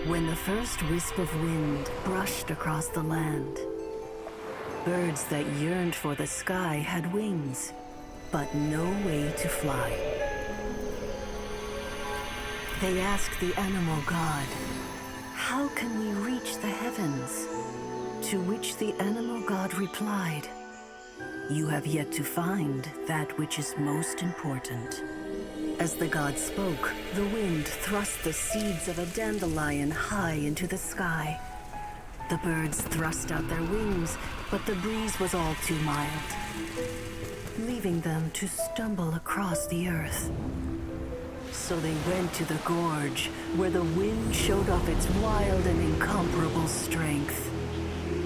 When the first wisp of wind brushed across the land, birds that yearned for the sky had wings, but no way to fly. They asked the animal god, "How can we reach the heavens?" To which the animal god replied, "You have yet to find that which is most important." As the god spoke, the wind thrust the seeds of a dandelion high into the sky. The birds thrust out their wings, but the breeze was all too mild, leaving them to stumble across the earth. So they went to the gorge, where the wind showed off its wild and incomparable strength.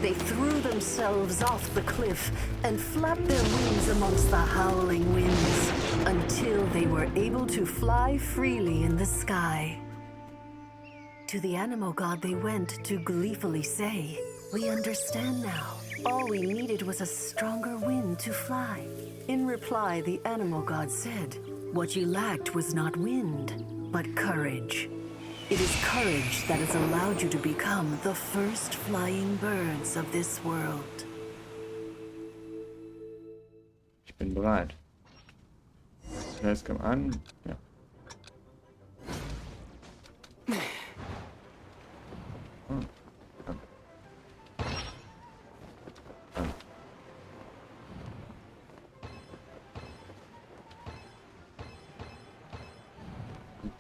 They threw themselves off the cliff and flapped their wings amongst the howling winds until they were able to fly freely in the sky. To the animal god they went to gleefully say, "We understand now. All we needed was a stronger wind to fly." In reply, the animal god said, "What you lacked was not wind, but courage. It is courage that has allowed you to become the first flying birds of this world." Ich bin bereit. Let's come an. Ja.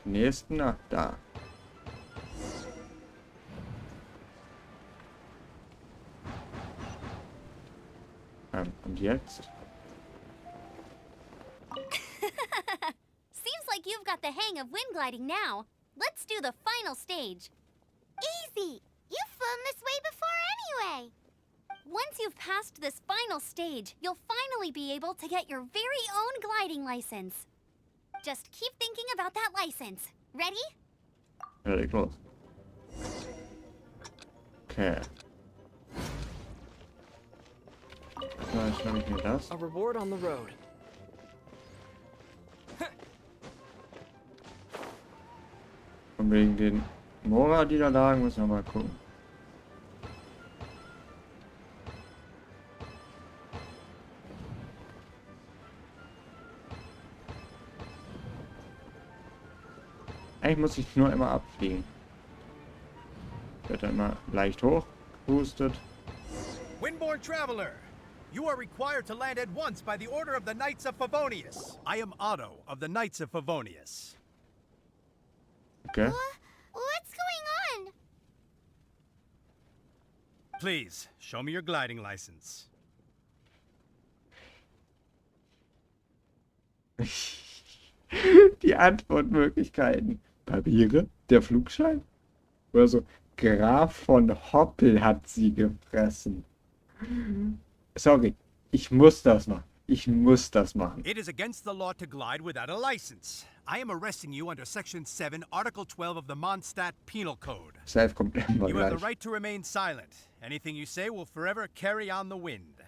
Die nächsten, ach, da. Und jetzt? Seems like you've got the hang of wind gliding now. Let's do the final stage. Easy! You've flown this way before anyway! Once you've passed this final stage, you'll finally be able to get your very own gliding license. Just keep thinking about that license. Ready? Very close. Okay. So, schnapp ich mir das. A reward on the road. Und wegen den Mora, die da lagen, müssen wir mal gucken. Eigentlich muss ich nur immer abfliegen. Wird dann immer leicht hoch geboostet. Windborne Traveler, you are required to land at once by the order of the Knights of Favonius. I am Otto of the Knights of Favonius. Okay. What's going on? Please, show me your gliding license. Die Antwortmöglichkeiten. Papiere? Der Flugschein? Oder so. Graf von Hoppel hat sie gefressen. Sorry, ich muss das machen. Ich muss das machen. It is against the law to glide without a license. I am arresting you under Section 7, Article 12 of the Mondstadt Penal Code. Safe kommt immer You have the gleich. right to remain silent. Anything you say will forever carry on the wind.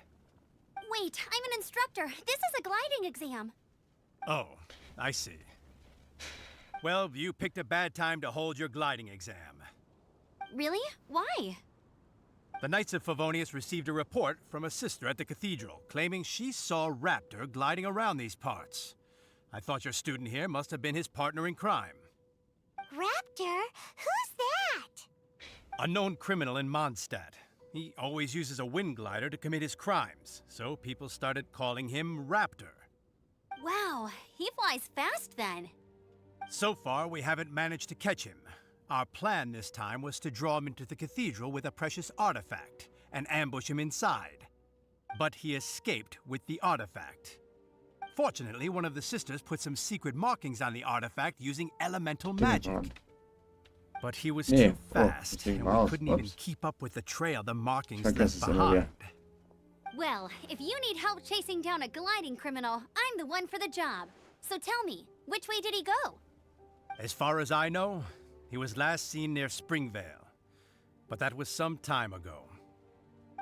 Wait, I'm an instructor. This is a gliding exam. Oh, I see. Well, you picked a bad time to hold your gliding exam. Really? Why? The Knights of Favonius received a report from a sister at the cathedral claiming she saw Raptor gliding around these parts. I thought your student here must have been his partner in crime. Raptor? Who's that? A known criminal in Mondstadt. He always uses a wind glider to commit his crimes, so people started calling him Raptor. Wow, he flies fast then. So far, we haven't managed to catch him. Our plan this time was to draw him into the cathedral with a precious artifact and ambush him inside. But he escaped with the artifact. Fortunately, one of the sisters put some secret markings on the artifact using elemental magic. But he was too fast, and we couldn't even keep up with the trail the markings left behind. Well, if you need help chasing down a gliding criminal, I'm the one for the job. So tell me, which way did he go? As far as I know, he was last seen near Springvale. But that was some time ago.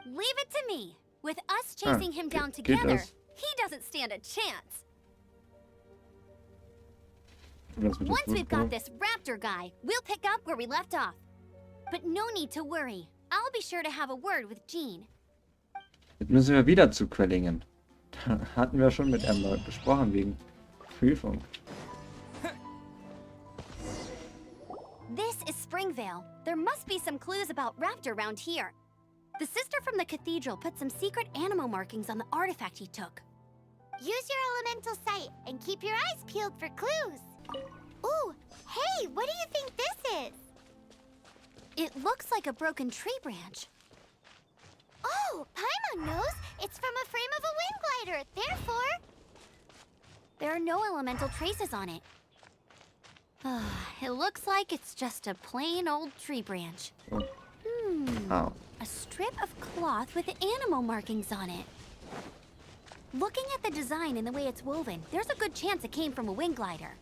Leave it to me. With us chasing him down geht together, das? he doesn't stand a chance. Das mit dem Once we've got Flugboot. this raptor guy, we'll pick up where we left off. but no need to worry. I'll be sure to have a word with Jean. Jetzt müssen wir wieder zu Quellingen. Da hatten wir schon mit Emma besprochen wegen Prüfung. This is Springvale. There must be some clues about Raptor around here. The sister from the cathedral put some secret animal markings on the artifact he took. Use your elemental sight and keep your eyes peeled for clues. Ooh, hey, what do you think this is? It looks like a broken tree branch. Oh, Paimon knows. It's from a frame of a wind glider. Therefore, there are no elemental traces on it. It looks like it's just a plain old tree branch. Oh. A strip of cloth with animal markings on it. Looking at the design and the way it's woven, there's a good chance it came from a wind glider.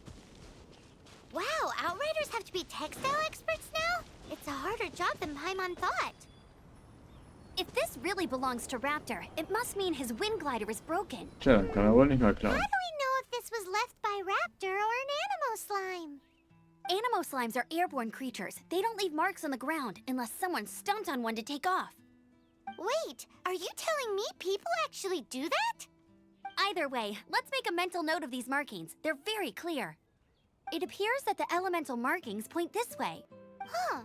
Wow, Outriders have to be textile experts now? It's a harder job than Paimon thought. If this really belongs to Raptor, it must mean his wind glider is broken. Tja, kann er wohl nicht mehr How klauen. do we know if this was left by Raptor or an Animo slime? Animo slimes are airborne creatures. They don't leave marks on the ground unless someone stomped on one to take off. Wait, are you telling me people actually do that? Either way, let's make a mental note of these markings. They're very clear. It appears that the elemental markings point this way. Huh.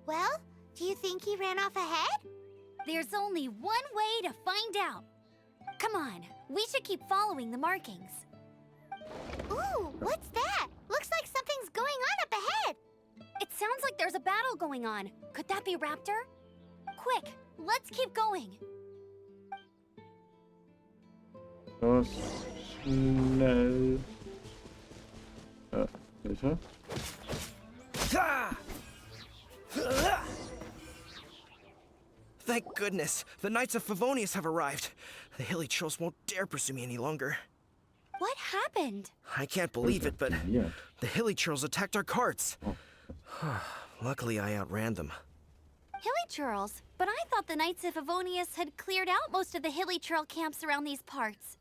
Well, do you think he ran off ahead? There's only one way to find out. Come on, we should keep following the markings. Ooh, what's that? Looks like something's going on up ahead. It sounds like there's a battle going on. Could that be Raptor? Quick, let's keep going. Los, schnell. Bitte? Thank goodness, the Knights of Favonius have arrived. The hilly trolls won't dare pursue me any longer. What happened? I can't believe it, but Weird. the hilly trolls attacked our carts. Oh. Luckily, I outran them. Hilly Churls? But I thought the Knights of Favonius had cleared out most of the Hilly Churl camps around these parts.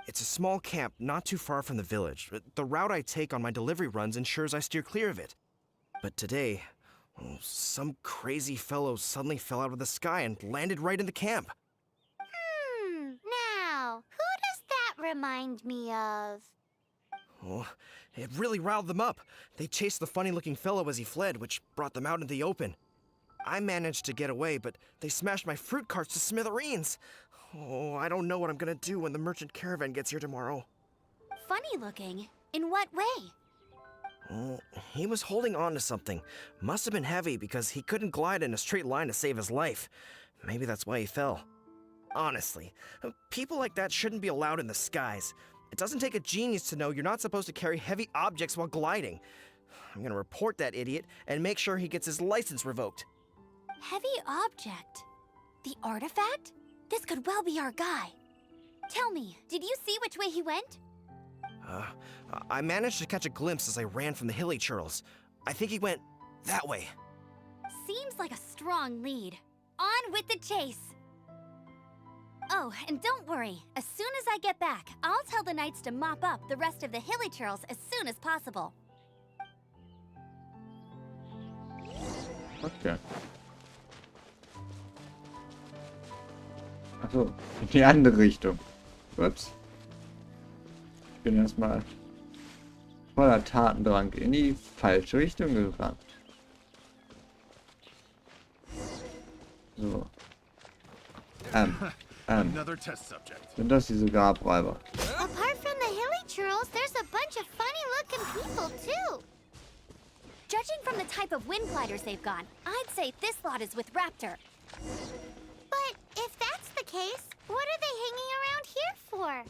It's a small camp not too far from the village. The route I take on my delivery runs ensures I steer clear of it. But today, some crazy fellow suddenly fell out of the sky and landed right in the camp. Now, who does that remind me of? Oh, it really riled them up. They chased the funny-looking fellow as he fled, which brought them out into the open. I managed to get away, but they smashed my fruit carts to smithereens. Oh, I don't know what I'm gonna do when the merchant caravan gets here tomorrow. Funny looking? In what way? Oh, he was holding on to something. Must have been heavy because he couldn't glide in a straight line to save his life. Maybe that's why he fell. Honestly, people like that shouldn't be allowed in the skies. It doesn't take a genius to know you're not supposed to carry heavy objects while gliding. I'm gonna report that idiot and make sure he gets his license revoked. Heavy object? The artifact? This could well be our guy. Tell me, did you see which way he went? I managed to catch a glimpse as I ran from the hilly churls. I think he went that way. Seems like a strong lead. On with the chase. Oh, and don't worry. As soon as I get back, I'll tell the knights to mop up the rest of the hilly churls as soon as possible. Okay. Achso, in die andere Richtung. Ups. Ich bin erstmal voller Tatendrang in die falsche Richtung gerannt. So. Another test subject. Sind das diese Grabräuber? Apart from the hilly churls, there's a bunch of funny-looking people, too. Judging from the type of wind gliders they've got, I'd say this lot is with Raptor. But if that's the case, what are they hanging around here for?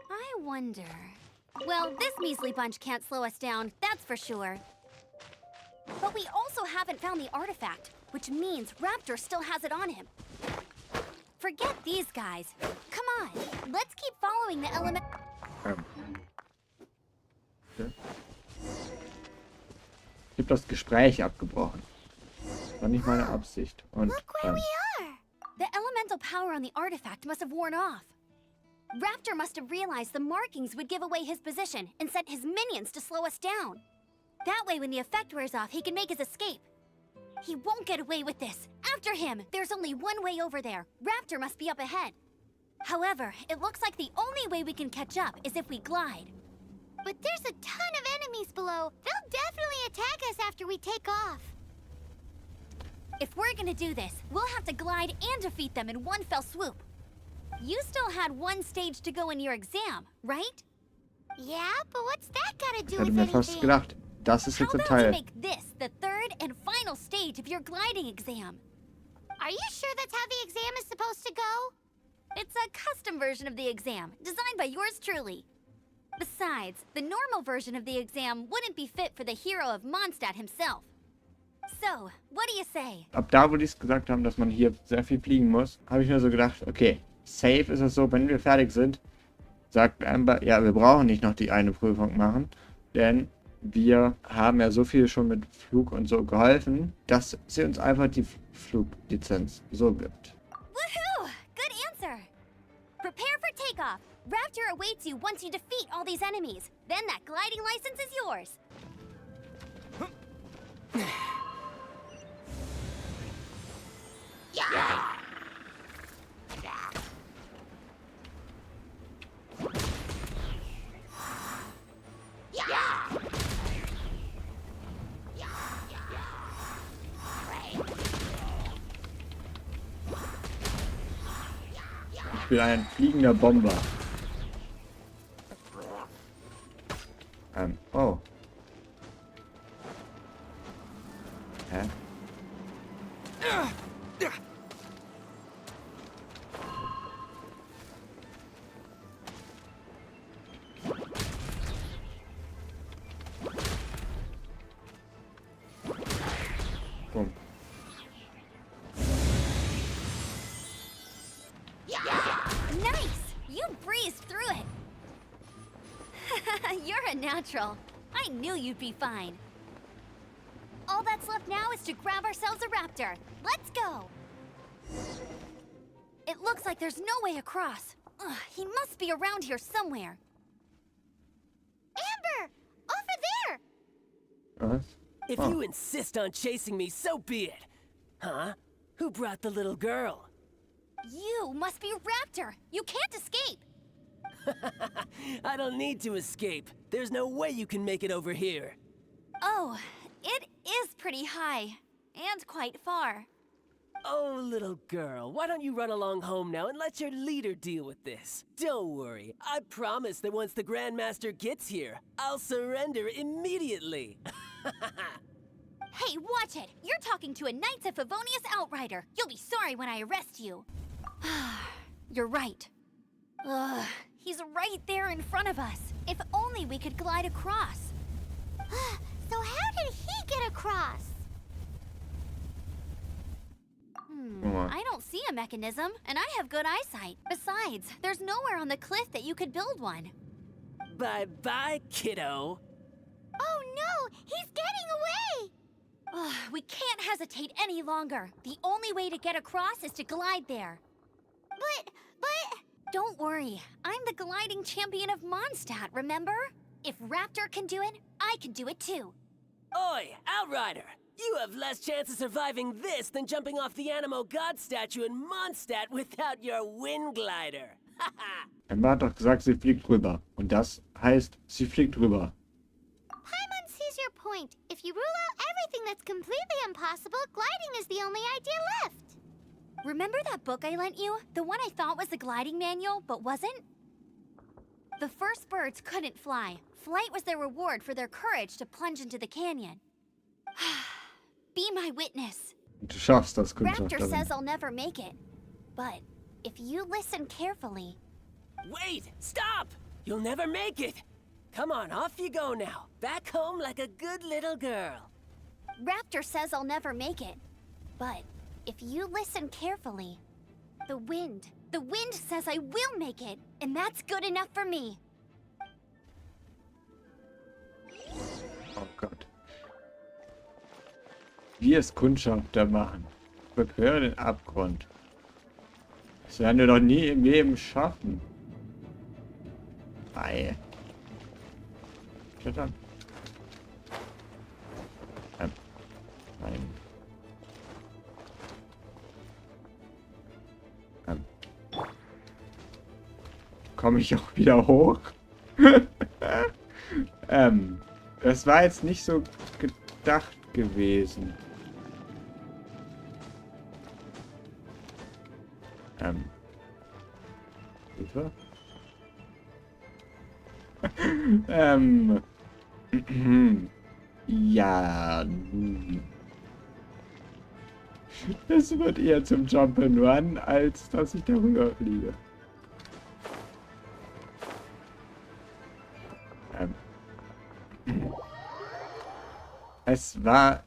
I wonder... Well, this measly bunch can't slow us down, that's for sure. But we also haven't found the artifact, which means Raptor still has it on him. Forget these guys. Come on, let's keep following the element... Okay. Ich habe das Gespräch abgebrochen. War nicht meine Absicht. Und Look where we are! The elemental power on the artifact must have worn off. Raptor must have realized the markings would give away his position and sent his minions to slow us down. That way, when the effect wears off, he can make his escape. He won't get away with this. After him! There's only one way over there. Raptor must be up ahead. However, it looks like the only way we can catch up is if we glide. But there's a ton of enemies below. They'll definitely attack us after we take off. If we're gonna do this, we'll have to glide and defeat them in one fell swoop. You still had one stage to go in your exam, right? Yeah, but what's that gotta do Ich hätte with mir fast anything? gedacht, das ist How jetzt ein about you Teil. make this the third and final stage of your gliding exam? Are you sure that's how the exam is supposed to go? It's a custom version of the exam, designed by yours truly. Besides, the normal version of the exam wouldn't be fit for the hero of Mondstadt himself. So, what do you say? Ab da, wo die es gesagt haben, dass man hier sehr viel fliegen muss, habe ich mir so gedacht, okay, safe ist es so, wenn wir fertig sind, sagt Amber, ja, wir brauchen nicht noch die eine Prüfung machen, denn wir haben ja so viel schon mit Flug und so geholfen, dass sie uns einfach die Fluglizenz so gibt. Woohoo! Good answer! Prepare for takeoff. Raptor awaits you once you defeat all these enemies. Then that gliding license is yours. Ich bin ein fliegender Bomber. Oh. Hä? Boom. Nice! You breezed through it. You're a natural. I knew you'd be fine. All that's left now is to grab ourselves a raptor. Let's go! It looks like there's no way across. Ugh, he must be around here somewhere. Amber! Over there! Was? If Oh. you insist on chasing me, so be it. Huh? Who brought the little girl? You must be Raptor! You can't escape! I don't need to escape. There's no way you can make it over here. Oh, it is pretty high. And quite far. Oh, little girl, why don't you run along home now and let your leader deal with this? Don't worry, I promise that once the Grandmaster gets here, I'll surrender immediately. Hey, watch it! You're talking to a Knights of Favonius outrider. You'll be sorry when I arrest you. You're right. Ugh, he's right there in front of us. If only we could glide across. So how did he get across? I don't see a mechanism, and I have good eyesight. Besides, there's nowhere on the cliff that you could build one. Bye-bye, kiddo. Oh no! He's getting away! Ugh, we can't hesitate any longer. The only way to get across is to glide there. But... Don't worry. I'm the gliding champion of Mondstadt, remember? If Raptor can do it, I can do it too. Oi, Outrider! You have less chance of surviving this than jumping off the Animo God statue in Mondstadt without your wind glider. Haha! Emma hat doch gesagt, sie fliegt drüber. Und das heißt, sie fliegt drüber. Paimon sees your point. If you rule out everything that's completely impossible, gliding is the only idea left. Remember that book I lent you? The one I thought was the gliding manual, but wasn't? The first birds couldn't fly. Flight was their reward for their courage to plunge into the canyon. Be my witness. Du schaffst das, Raptor Kundschafterin. says I'll never make it. But if you listen carefully... Wait! Stop! You'll never make it! Come on, off you go now. Back home like a good little girl. Raptor says I'll never make it. But if you listen carefully, the wind says I will make it, and that's good enough for me. Oh Gott. Wir es Kundschafter machen. Überquere den Abgrund. Das werden wir doch nie im Leben schaffen. Ei. Klettern. Nein. komme ich auch wieder hoch. Das war jetzt nicht so gedacht gewesen. Hilfe? Ja. Es wird eher zum Jump'n'Run, als dass ich darüber fliege. Es war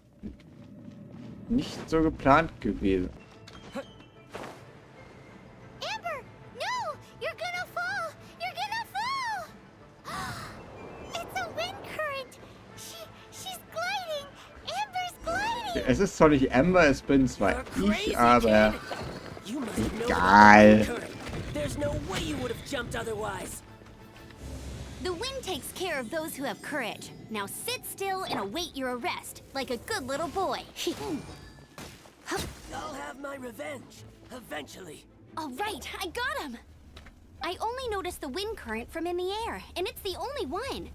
nicht so geplant gewesen. Amber, no! You're gonna fall! You're gonna fall! It's a wind current! She's gliding! Amber's gliding! Es ist zwar nicht Amber, es bin zwar You're crazy, ich, aber kid. You must have known egal. about the current. There's no way you would have jumped otherwise. The wind takes care of those who have courage. Now sit still and await your arrest, like a good little boy. I'll have my revenge, eventually. All right, I got him! I only noticed the wind current from in the air, and it's the only one.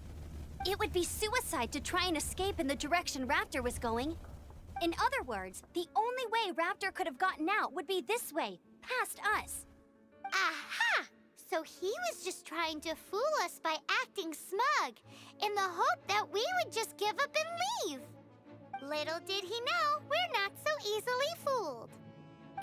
It would be suicide to try and escape in the direction Raptor was going. In other words, the only way Raptor could have gotten out would be this way, past us. Aha! So he was just trying to fool us by acting smug, in the hope that we would just give up and leave. Little did he know, we're not so easily fooled.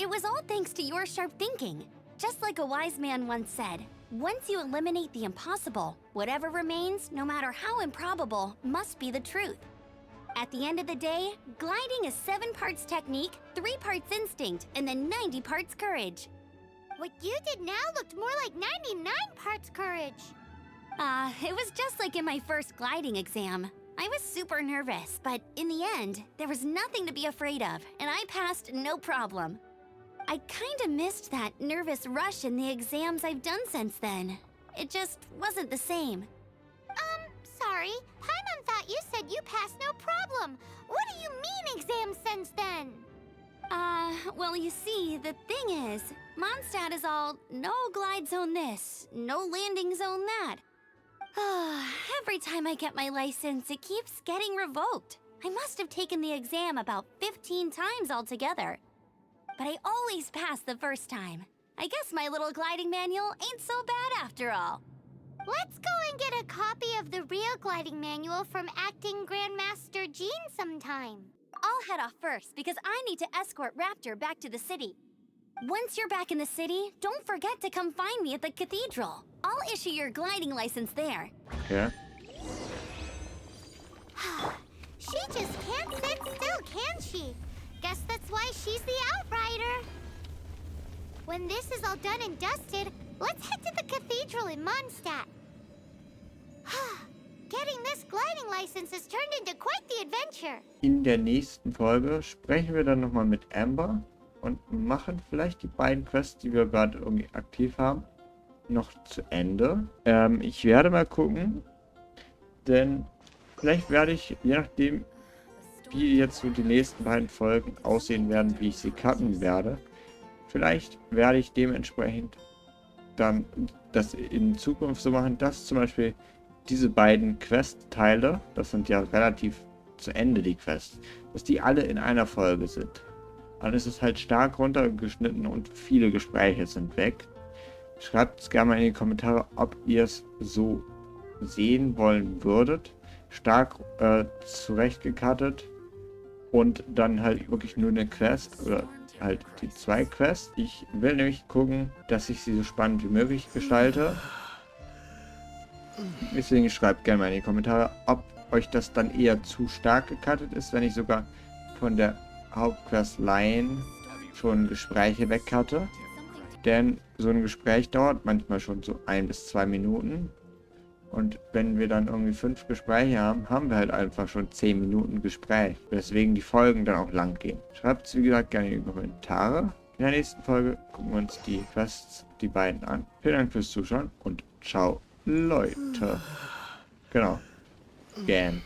It was all thanks to your sharp thinking. Just like a wise man once said, once you eliminate the impossible, whatever remains, no matter how improbable, must be the truth. At the end of the day, gliding is 7 parts technique, 3 parts instinct, and then 90 parts courage. What you did now looked more like 99 parts courage. It was just like in my first gliding exam. I was super nervous, but in the end, there was nothing to be afraid of, and I passed no problem. I kinda missed that nervous rush in the exams I've done since then. It just wasn't the same. Sorry. Paimon thought you said you passed no problem. What do you mean exams since then? Well, you see, the thing is, Mondstadt is all, no glide zone this, no landing zone that. Every time I get my license, it keeps getting revoked. I must have taken the exam about 15 times altogether. But I always pass the first time. I guess my little gliding manual ain't so bad after all. Let's go and get a copy of the real gliding manual from Acting Grandmaster Jean sometime. I'll head off first because I need to escort Raptor back to the city. Once you're back in the city, don't forget to come find me at the cathedral. I'll issue your gliding license there. Ja. She just can't sit still, can she? Guess that's why she's the outrider. When this is all done and dusted, let's head to the cathedral in Mondstadt. Getting this gliding license has turned into quite the adventure. In der nächsten Folge sprechen wir dann nochmal mit Amber und machen vielleicht die beiden Quests, die wir gerade irgendwie aktiv haben, noch zu Ende. Ich werde mal gucken, denn vielleicht werde ich, je nachdem, wie jetzt so die nächsten beiden Folgen aussehen werden, wie ich sie cutten werde, vielleicht werde ich dementsprechend dann das in Zukunft so machen, dass zum Beispiel diese beiden Quest-Teile, das sind ja relativ zu Ende die Quests, dass die alle in einer Folge sind. Dann ist es halt stark runtergeschnitten und viele Gespräche sind weg. Schreibt es gerne mal in die Kommentare, ob ihr es so sehen wollen würdet. Stark zurechtgecuttet und dann halt wirklich nur eine Quest oder halt die 2 Quests. Ich will nämlich gucken, dass ich sie so spannend wie möglich gestalte. Deswegen schreibt gerne mal in die Kommentare, ob euch das dann eher zu stark gecuttet ist, wenn ich sogar von der Hauptquest-Line schon Gespräche wegcutte. Denn so ein Gespräch dauert manchmal schon so 1 bis 2 Minuten. Und wenn wir dann irgendwie 5 Gespräche haben, haben wir halt einfach schon 10 Minuten Gespräch. Weswegen die Folgen dann auch lang gehen. Schreibt es wie gesagt gerne in die Kommentare. In der nächsten Folge gucken wir uns die Quests, die beiden an. Vielen Dank fürs Zuschauen und ciao, Leute. Genau. Gern.